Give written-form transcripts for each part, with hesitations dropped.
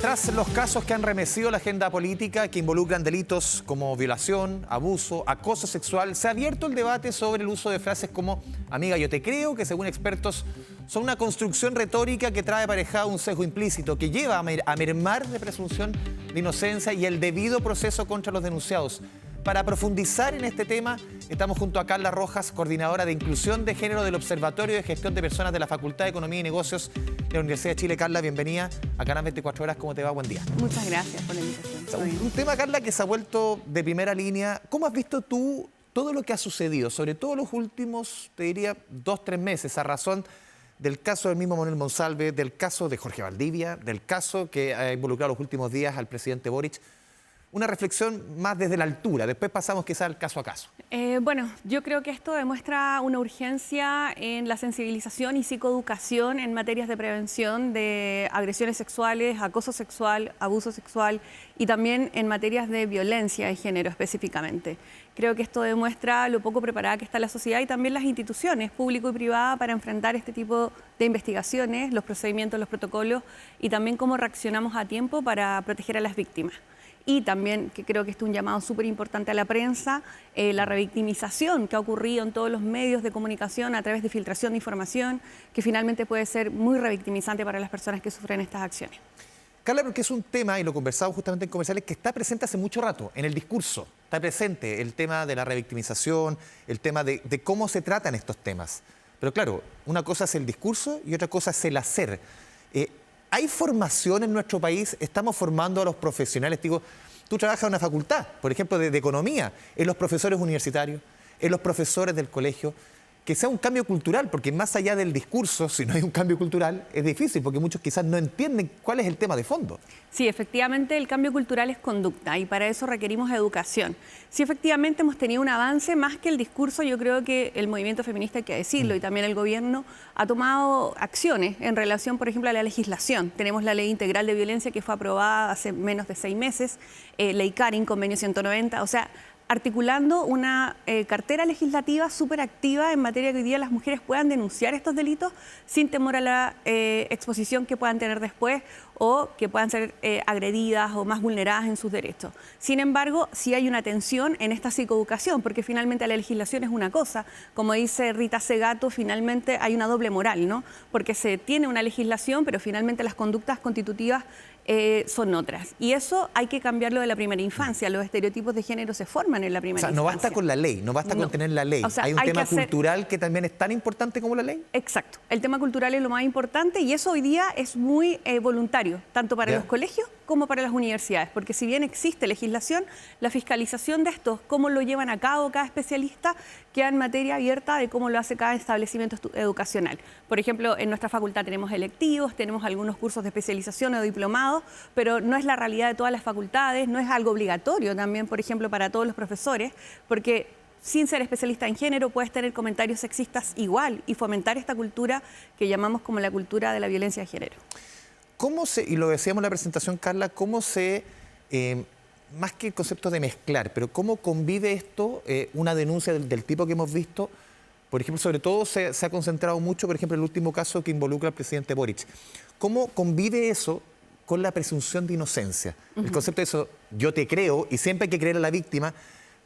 Tras los casos que han remecido la agenda política que involucran delitos como violación, abuso, acoso sexual, se ha abierto el debate sobre el uso de frases como "amiga, yo te creo", que según expertos son una construcción retórica que trae aparejado un sesgo implícito que lleva a mermar de presunción de inocencia y el debido proceso contra los denunciados. Para profundizar en este tema, estamos junto a Carla Rojas, coordinadora de Inclusión de Género del Observatorio de Gestión de Personas de la Facultad de Economía y Negocios de la Universidad de Chile. Carla, bienvenida a Canal 24 Horas. ¿Cómo te va? Buen día. Muchas gracias por la invitación. Un tema, Carla, que se ha vuelto de primera línea. ¿Cómo has visto tú todo lo que ha sucedido, sobre todo los últimos, te diría, 2-3 meses, a razón del caso del mismo Manuel Monsalve, del caso de Jorge Valdivia, del caso que ha involucrado los últimos días al presidente Boric? Una reflexión más desde la altura, después pasamos quizás al caso a caso. Bueno, yo creo que esto demuestra una urgencia en la sensibilización y psicoeducación en materias de prevención de agresiones sexuales, acoso sexual, abuso sexual y también en materias de violencia de género específicamente. Creo que esto demuestra lo poco preparada que está la sociedad y también las instituciones, público y privada, para enfrentar este tipo de investigaciones, los procedimientos, los protocolos y también cómo reaccionamos a tiempo para proteger a las víctimas. Y también, que creo que esto es un llamado súper importante a la prensa, la revictimización que ha ocurrido en todos los medios de comunicación a través de filtración de información, que finalmente puede ser muy revictimizante para las personas que sufren estas acciones. Carla, porque es un tema, y lo conversamos justamente en comerciales, que está presente hace mucho rato en el discurso. Está presente el tema de la revictimización, el tema de cómo se tratan estos temas. Pero claro, una cosa es el discurso y otra cosa es el hacer. ¿Hay formación en nuestro país? ¿Estamos formando a los profesionales? Digo, tú trabajas en una facultad, por ejemplo, de economía, en los profesores universitarios, en los profesores del colegio, que sea un cambio cultural, porque más allá del discurso, si no hay un cambio cultural, es difícil, porque muchos quizás no entienden cuál es el tema de fondo. Sí, efectivamente el cambio cultural es conducta y para eso requerimos educación. Sí, efectivamente hemos tenido un avance, más que el discurso, yo creo que el movimiento feminista, hay que decirlo, y también el gobierno ha tomado acciones en relación, por ejemplo, a la legislación. Tenemos la Ley Integral de Violencia que fue aprobada hace menos de 6 meses, Ley Carin, Convenio 190, o sea, articulando una cartera legislativa súper activa en materia que hoy día las mujeres puedan denunciar estos delitos sin temor a la exposición que puedan tener después o que puedan ser agredidas o más vulneradas en sus derechos. Sin embargo, sí hay una tensión en esta psicoeducación, porque finalmente la legislación es una cosa. Como dice Rita Segato, finalmente hay una doble moral, ¿no? Porque se tiene una legislación, pero finalmente las conductas constitutivas son otras. Y eso hay que cambiarlo de la primera infancia. Los estereotipos de género se forman en la primera infancia. O sea, no basta con la ley, no basta con tener la ley. O sea, hay un tema cultural que también es tan importante como la ley. Exacto. El tema cultural es lo más importante y eso hoy día es muy voluntario, tanto para los colegios como para las universidades. Porque si bien existe legislación, la fiscalización de estos, cómo lo llevan a cabo cada especialista, queda en materia abierta de cómo lo hace cada establecimiento educacional. Por ejemplo, en nuestra facultad tenemos electivos, tenemos algunos cursos de especialización o diplomados, pero no es la realidad de todas las facultades, no es algo obligatorio también, por ejemplo, para todos los profesores, porque sin ser especialista en género puedes tener comentarios sexistas igual y fomentar esta cultura que llamamos como la cultura de la violencia de género. ¿Cómo se, y lo decíamos en la presentación, Carla, cómo se, más que el concepto de mezclar, pero cómo convive esto, una denuncia del tipo que hemos visto? Por ejemplo, sobre todo se ha concentrado mucho, por ejemplo, el último caso que involucra al presidente Boric. ¿Cómo convive eso con la presunción de inocencia? El concepto de eso, yo te creo, y siempre hay que creer a la víctima,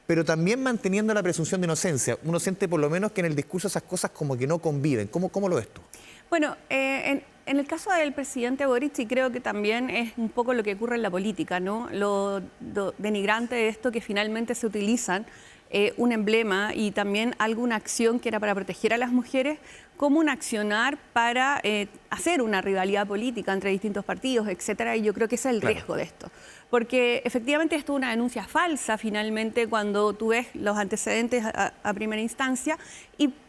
pero también manteniendo la presunción de inocencia. Uno siente por lo menos que en el discurso esas cosas como que no conviven. ¿Cómo lo ves tú? Bueno, en el caso del presidente Boric, sí creo que también es un poco lo que ocurre en la política, ¿no? Lo denigrante de esto que finalmente se utilizan un emblema y también alguna acción que era para proteger a las mujeres como un accionar para hacer una rivalidad política entre distintos partidos, etcétera, y yo creo que ese es el riesgo de esto. Porque efectivamente esto es una denuncia falsa finalmente cuando tú ves los antecedentes a primera instancia,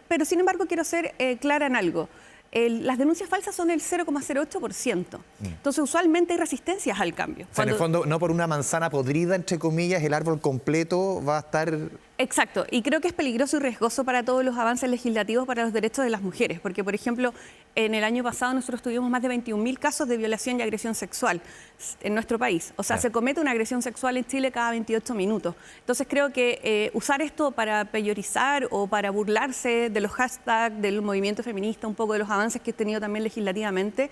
pero sin embargo quiero ser clara en algo. Las denuncias falsas son el 0,08%. Entonces, usualmente hay resistencias al cambio. O sea, en el fondo, no por una manzana podrida, entre comillas, el árbol completo va a estar... Exacto, y creo que es peligroso y riesgoso para todos los avances legislativos para los derechos de las mujeres, porque, por ejemplo, en el año pasado nosotros tuvimos más de 21.000 casos de violación y agresión sexual en nuestro país. O sea, se comete una agresión sexual en Chile cada 28 minutos. Entonces, creo que usar esto para peyorizar o para burlarse de los hashtags del movimiento feminista, un poco de los avances que he tenido también legislativamente,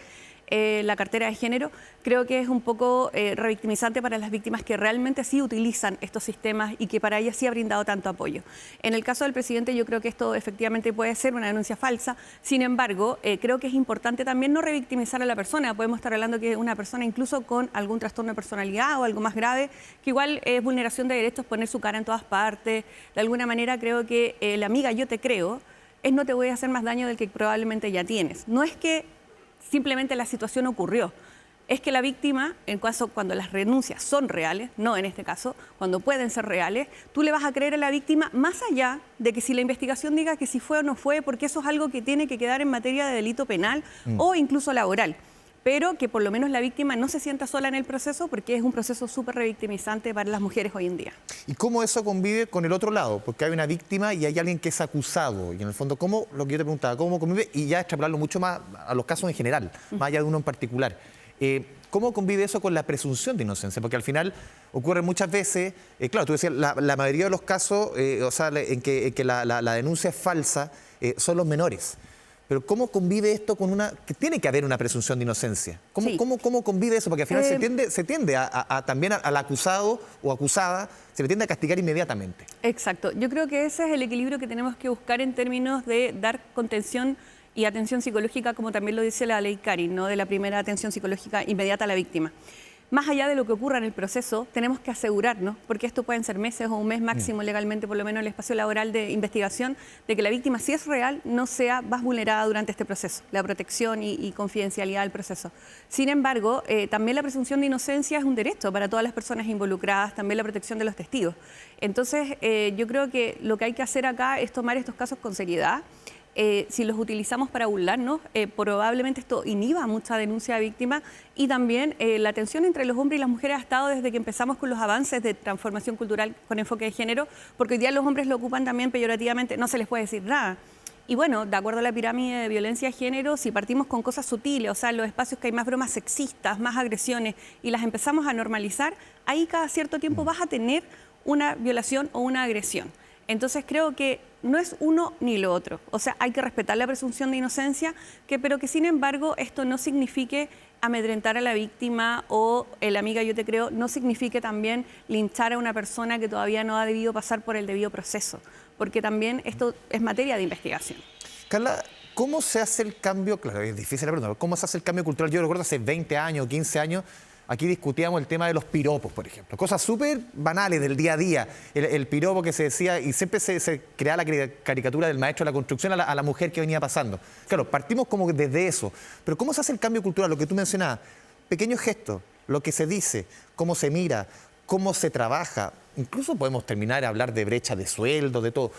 la cartera de género, creo que es un poco revictimizante para las víctimas que realmente sí utilizan estos sistemas y que para ellas sí ha brindado tanto apoyo. En el caso del presidente yo creo que esto efectivamente puede ser una denuncia falsa, sin embargo, creo que es importante también no revictimizar a la persona. Podemos estar hablando que una persona incluso con algún trastorno de personalidad o algo más grave, que igual es vulneración de derechos poner su cara en todas partes. De alguna manera creo que la amiga yo te creo es no te voy a hacer más daño del que probablemente ya tienes. No es que simplemente la situación ocurrió. Es que la víctima, en caso cuando las renuncias son reales, no en este caso, cuando pueden ser reales, tú le vas a creer a la víctima más allá de que si la investigación diga que si fue o no fue, porque eso es algo que tiene que quedar en materia de delito penal o incluso laboral. Pero que por lo menos la víctima no se sienta sola en el proceso porque es un proceso súper revictimizante para las mujeres hoy en día. ¿Y cómo eso convive con el otro lado? Porque hay una víctima y hay alguien que es acusado. Y en el fondo, ¿cómo, lo que yo te preguntaba, cómo convive? Y ya extrapolarlo mucho más a los casos en general, más allá de uno en particular. ¿Cómo convive eso con la presunción de inocencia? Porque al final ocurre muchas veces, claro, tú decías, la mayoría de los casos o sea, en que la denuncia es falsa son los menores. Pero ¿cómo convive esto con una... que tiene que haber una presunción de inocencia? ¿Cómo convive eso? Porque al final se tiende también al acusado o acusada, se le tiende a castigar inmediatamente. Exacto. Yo creo que ese es el equilibrio que tenemos que buscar en términos de dar contención y atención psicológica, como también lo dice la ley Carin, ¿no? De la primera atención psicológica inmediata a la víctima. Más allá de lo que ocurra en el proceso, tenemos que asegurarnos, porque esto pueden ser meses o un mes máximo legalmente, por lo menos en el espacio laboral de investigación, de que la víctima, si es real, no sea más vulnerada durante este proceso, la protección y confidencialidad del proceso. Sin embargo, también la presunción de inocencia es un derecho para todas las personas involucradas, también la protección de los testigos. Entonces, yo creo que lo que hay que hacer acá es tomar estos casos con seriedad. Si los utilizamos para burlarnos, probablemente esto inhiba mucha denuncia de víctima y también la tensión entre los hombres y las mujeres ha estado desde que empezamos con los avances de transformación cultural con enfoque de género, porque hoy día los hombres lo ocupan también peyorativamente, no se les puede decir nada. Y bueno, de acuerdo a la pirámide de violencia de género, si partimos con cosas sutiles, o sea, los espacios que hay más bromas sexistas, más agresiones, y las empezamos a normalizar, ahí cada cierto tiempo vas a tener una violación o una agresión. Entonces creo que no es uno ni lo otro. O sea, hay que respetar la presunción de inocencia, pero que sin embargo esto no signifique amedrentar a la víctima o el amiga yo te creo, no signifique también linchar a una persona que todavía no ha debido pasar por el debido proceso, porque también esto es materia de investigación. Carla, ¿cómo se hace el cambio? Claro, es difícil la pregunta, ¿cómo se hace el cambio cultural? Yo recuerdo hace 20 años, 15 años, aquí discutíamos el tema de los piropos, por ejemplo. Cosas súper banales del día a día. El piropo que se decía, y siempre se creaba la caricatura del maestro de la construcción a la mujer que venía pasando. Claro, partimos como desde eso. Pero ¿cómo se hace el cambio cultural? Lo que tú mencionabas, pequeños gestos, lo que se dice, cómo se mira, cómo se trabaja. Incluso podemos terminar a hablar de brecha de sueldo, de todo.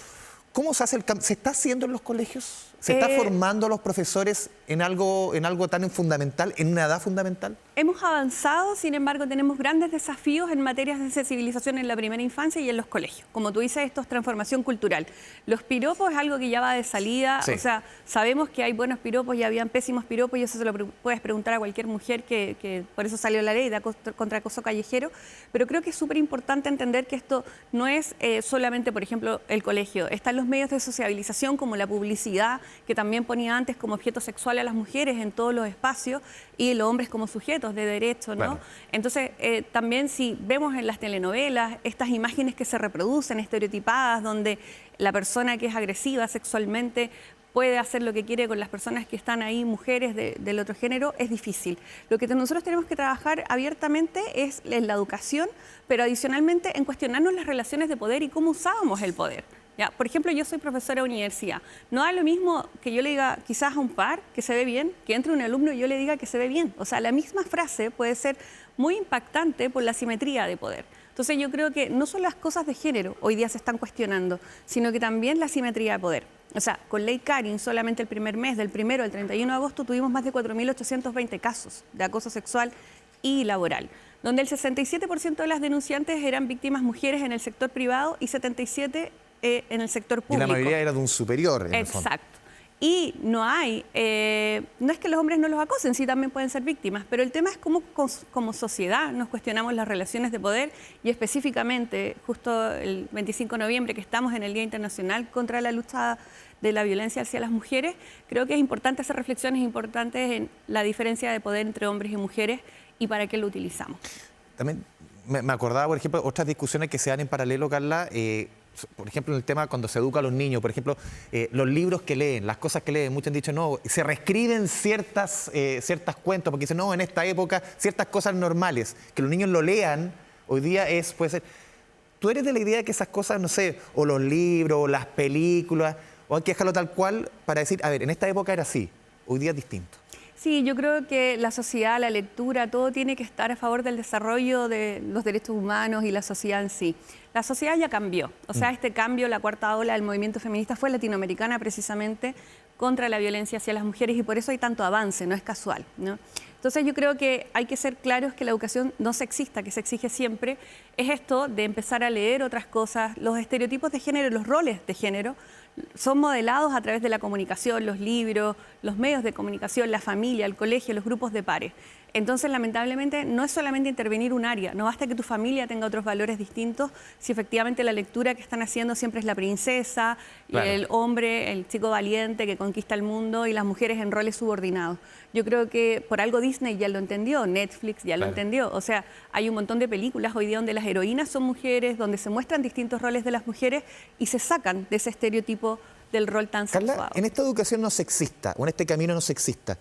¿Cómo se hace el cambio? ¿Se está haciendo en los colegios? ¿Se está formando a los profesores en algo tan fundamental, en una edad fundamental? Hemos avanzado, sin embargo, tenemos grandes desafíos en materias de sensibilización en la primera infancia y en los colegios. Como tú dices, esto es transformación cultural. Los piropos es algo que ya va de salida, sí. O sea, sabemos que hay buenos piropos y habían pésimos piropos y eso se lo puedes preguntar a cualquier mujer que por eso salió la ley de contra acoso callejero, pero creo que es súper importante entender que esto no es solamente, por ejemplo, el colegio. Están los medios de sociabilización como la publicidad, que también ponía antes como objeto sexual a las mujeres en todos los espacios y los hombres como sujetos de derecho, ¿no? Bueno. Entonces, también si vemos en las telenovelas estas imágenes que se reproducen, estereotipadas, donde la persona que es agresiva sexualmente puede hacer lo que quiere con las personas que están ahí, mujeres del otro género, es difícil. Lo que nosotros tenemos que trabajar abiertamente es en la educación, pero adicionalmente en cuestionarnos las relaciones de poder y cómo usábamos el poder. Ya, por ejemplo, yo soy profesora de universidad. No da lo mismo que yo le diga quizás a un par que se ve bien, que entre un alumno y yo le diga que se ve bien. O sea, la misma frase puede ser muy impactante por la simetría de poder. Entonces yo creo que no son las cosas de género hoy día se están cuestionando, sino que también la simetría de poder. O sea, con ley Carin solamente el primer mes, del 1 al 31 de agosto, tuvimos más de 4.820 casos de acoso sexual y laboral, donde el 67% de las denunciantes eran víctimas mujeres en el sector privado y 77% en el sector público. Y la mayoría era de un superior, en Exacto. Y no hay, no es que los hombres no los acosen, sí también pueden ser víctimas, pero el tema es cómo como sociedad nos cuestionamos las relaciones de poder y específicamente justo el 25 de noviembre que estamos en el Día Internacional contra la lucha de la violencia hacia las mujeres, creo que es importante hacer reflexiones importantes en la diferencia de poder entre hombres y mujeres y para qué lo utilizamos. También me acordaba, por ejemplo, otras discusiones que se dan en paralelo, Carla, por ejemplo, en el tema cuando se educa a los niños, por ejemplo, los libros que leen, las cosas que leen, muchos han dicho, no, se reescriben ciertas cuentos, porque dicen, no, en esta época, ciertas cosas normales, que los niños lo lean, hoy día puede ser. ¿Tú eres de la idea de que esas cosas, no sé, o los libros, o las películas, o hay que dejarlo tal cual para decir, a ver, en esta época era así, hoy día es distinto? Sí, yo creo que la sociedad, la lectura, todo tiene que estar a favor del desarrollo de los derechos humanos y la sociedad en sí. La sociedad ya cambió, o sea, este cambio, la cuarta ola del movimiento feminista fue latinoamericana precisamente contra la violencia hacia las mujeres y por eso hay tanto avance, no es casual, ¿no? Entonces yo creo que hay que ser claros que la educación no sexista, que se exige siempre, es esto de empezar a leer otras cosas, los estereotipos de género, los roles de género, son modelados a través de la comunicación, los libros, los medios de comunicación, la familia, el colegio, los grupos de pares. Entonces, lamentablemente, no es solamente intervenir un área, no basta que tu familia tenga otros valores distintos, si efectivamente la lectura que están haciendo siempre es la princesa, claro, y el hombre, el chico valiente que conquista el mundo y las mujeres en roles subordinados. Yo creo que por algo Disney ya lo entendió, Netflix ya lo entendió. O sea, hay un montón de películas hoy día donde las heroínas son mujeres, donde se muestran distintos roles de las mujeres y se sacan de ese estereotipo del rol tan Carla, sexuado. en esta educación no sexista, o en este camino no sexista,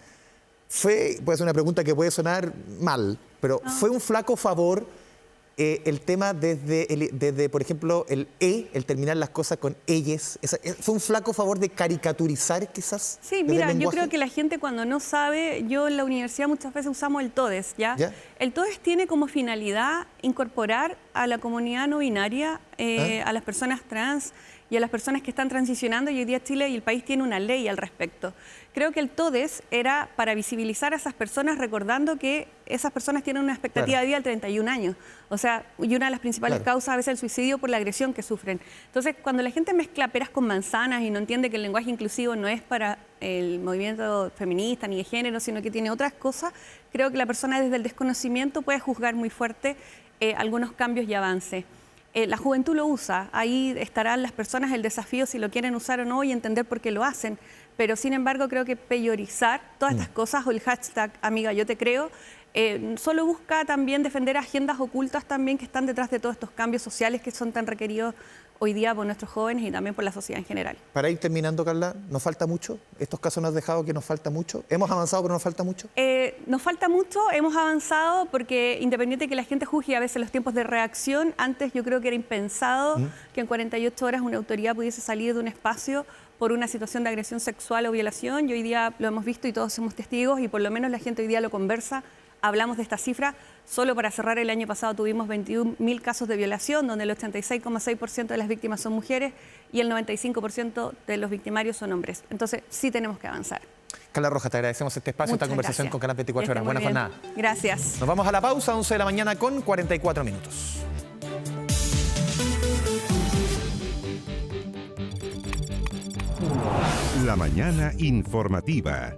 puede ser una pregunta que puede sonar mal, pero ¿fue un flaco favor el tema desde, por ejemplo, el terminar las cosas con ellas? ¿Fue un flaco favor de caricaturizar quizás? Sí, mira, yo creo que la gente cuando no sabe, yo en la universidad muchas veces usamos el TODES, ¿ya? El TODES tiene como finalidad incorporar a la comunidad no binaria, a las personas trans y a las personas que están transicionando, y hoy día Chile y el país tiene una ley al respecto. Creo que el TODES era para visibilizar a esas personas, recordando que esas personas tienen una expectativa de vida de 31 años. O sea, y una de las principales causas a veces es el suicidio por la agresión que sufren. Entonces, cuando la gente mezcla peras con manzanas y no entiende que el lenguaje inclusivo no es para el movimiento feminista ni de género, sino que tiene otras cosas, creo que la persona desde el desconocimiento puede juzgar muy fuerte algunos cambios y avances. La juventud lo usa, ahí estarán las personas el desafío si lo quieren usar o no y entender por qué lo hacen, pero sin embargo creo que peyorizar todas estas cosas o el hashtag amiga yo te creo, solo busca también defender agendas ocultas también que están detrás de todos estos cambios sociales que son tan requeridos hoy día por nuestros jóvenes y también por la sociedad en general. Para ir terminando, Carla, ¿nos falta mucho? ¿Estos casos nos han dejado que nos falta mucho? ¿Hemos avanzado pero nos falta mucho? Nos falta mucho, hemos avanzado porque independiente de que la gente juzgue a veces los tiempos de reacción, antes yo creo que era impensado que en 48 horas una autoridad pudiese salir de un espacio por una situación de agresión sexual o violación y hoy día lo hemos visto y todos somos testigos y por lo menos la gente hoy día lo conversa. Hablamos de esta cifra, solo para cerrar el año pasado tuvimos 21.000 casos de violación, donde el 86,6% de las víctimas son mujeres y el 95% de los victimarios son hombres. Entonces, sí tenemos que avanzar. Carla Rojas, te agradecemos este espacio, esta conversación con Canal 24 Horas. Buena jornada. Gracias. Nos vamos a la pausa, 11 de la mañana con 44 minutos. La mañana informativa.